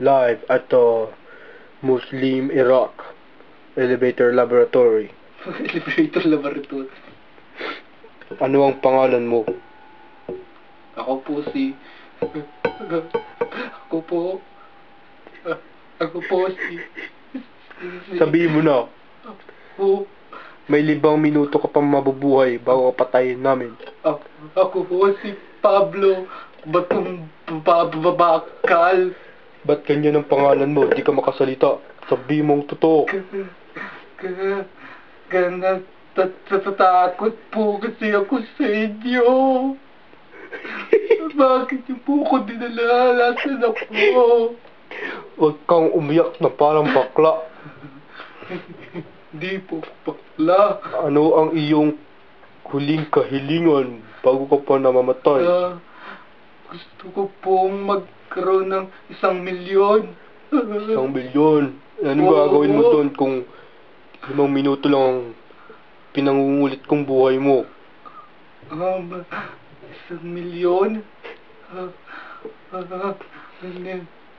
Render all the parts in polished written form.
live at the Muslim Iraq Elevator Laboratory. Elevator Laboratory. Ano ang pangalan mo? Ako po si... Ako po si... Sabihin mo na. Ako... May 5 minuto ka pang mabubuhay bago ka patayin namin. Ako po si Pablo Batong Bakal. Ba't ganyan ang pangalan mo? Di ka makasalita. Sabihin mong totoo. Natatakot po kasi ako sa inyo. Bakit niyo po ako dinala? Nasaan ako? Huwag kang umiyak na parang bakla. Hindi po bakla. Ano ang iyong huling kahilingan bago ka pa namamatay? Gusto ko pong magkaroon ng 1 milyon. 1 milyon? Anong gagawin mo doon kung 5 minuto lang ang pinangungulit kong buhay mo? 1 milyon?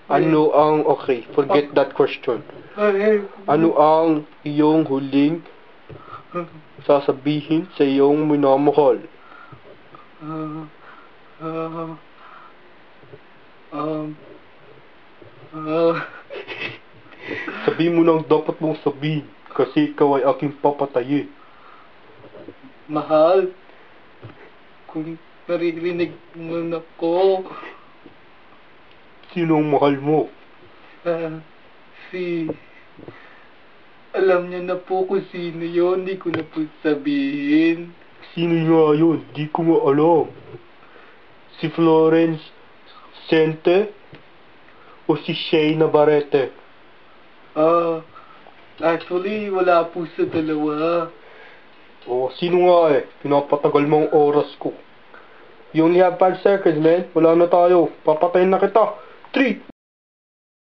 Ano ang... Okay, forget that question. Ano ang iyong huling sasabihin sa iyong minamahal? Sabihin mo nang dapat mong sabihin kasi ikaw ay aking papatayin. Mahal, kung naririnig mo na ko, Sinong mahal mo? alam niyo na po kung sino yun, di ko na po sabihin. Sino nga yun? Di ko nga alam. Si Florence Sente o si Shay Navarrete? Actually, wala po sa dalawa. Sino nga pinapatagal mo ang oras ko. You only have 5 seconds, man. Wala na tayo. Papatayin na kita. 3